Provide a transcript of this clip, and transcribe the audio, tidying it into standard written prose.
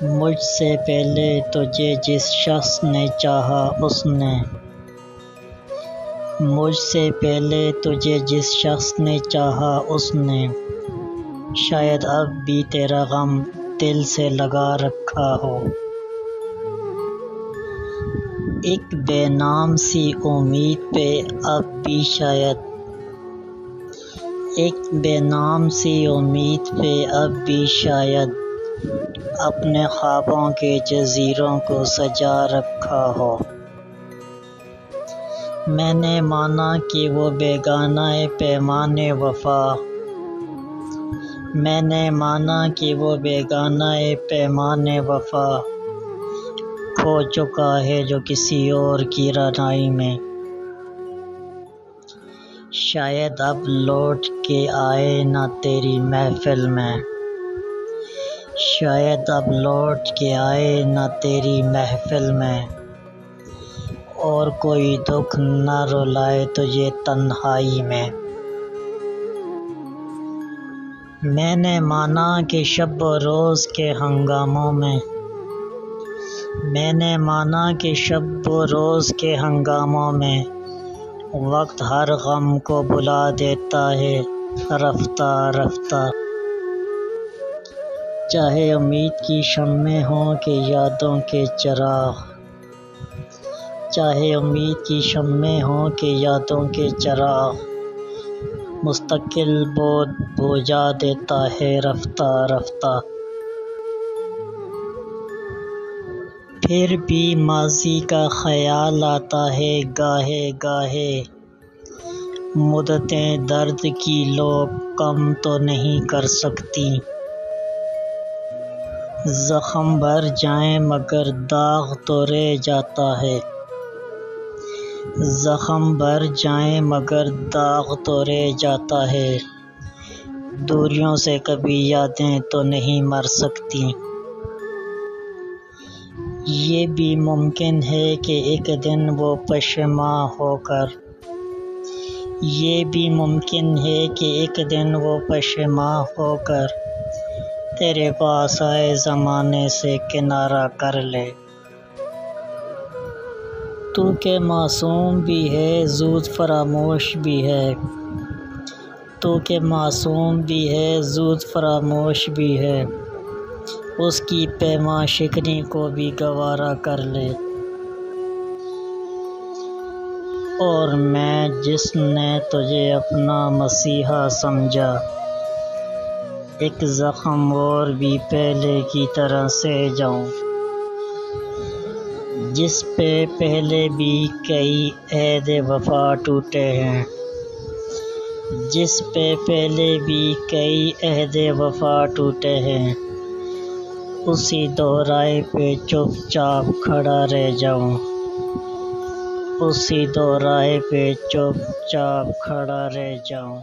مجھ سے پہلے تجھے جس شخص نے چاہا اس نے مجھ سے پہلے تجھے جس شخص نے چاہا اس نے شاید اب بھی تیرا غم دل سے لگا رکھا ہو۔ ایک بے نام سی امید پہ اب بھی شاید ایک بے نام سی امید پہ اب بھی شاید اپنے خوابوں کے جزیروں کو سجا رکھا ہو۔ میں نے مانا کہ وہ بیگانہ پیمان وفا میں نے مانا کہ وہ بیگانہ پیمان وفا کھو چکا ہے جو کسی اور کی رعنائی میں۔ شاید اب لوٹ کے آئے نہ تیری محفل میں شاید اب لوٹ کے آئے نہ تیری محفل میں اور کوئی دکھ نہ رلائے تجھے تنہائی میں۔ میں نے مانا کہ شب و روز کے ہنگاموں میں میں نے مانا کہ شب و روز کے ہنگاموں میں وقت ہر غم کو بلا دیتا ہے رفتہ رفتہ۔ چاہے امید کی شمعیں ہوں کہ یادوں کے چراغ چاہے امید کی شمعیں ہوں کہ یادوں کے چراغ مستقل بجھا دیتا ہے رفتہ رفتہ۔ پھر بھی ماضی کا خیال آتا ہے گاہے گاہے مدتیں درد کی لو کم تو نہیں کر سکتی۔ زخم بھر جائیں مگر داغ تو رہ جاتا ہے زخم بھر جائیں مگر داغ تو رہ جاتا ہے۔ دوریوں سے کبھی یادیں تو نہیں مر سکتی۔ یہ بھی ممکن ہے کہ ایک دن وہ پشیماں ہو کر یہ بھی ممکن ہے کہ ایک دن وہ پشیماں ہو کر تیرے پاس آئے زمانے سے کنارہ کر لے۔ تو کہ معصوم بھی ہے زود فراموش بھی ہے تو کہ معصوم بھی ہے زود فراموش بھی ہے اس کی پیماں شکنی کو بھی گوارا کر لے۔ اور میں جس نے تجھے اپنا مسیحا سمجھا ایک زخم اور بھی پہلے کی طرح سہ جاؤں جس پہ پہلے بھی کئی عہد وفا ٹوٹے ہیں جس پہ پہلے بھی کئی عہد وفا ٹوٹے ہیں اسی دورائے پہ چپ چاپ کھڑا رہ جاؤں اسی دورائے پہ چپ چاپ کھڑا رہ جاؤں۔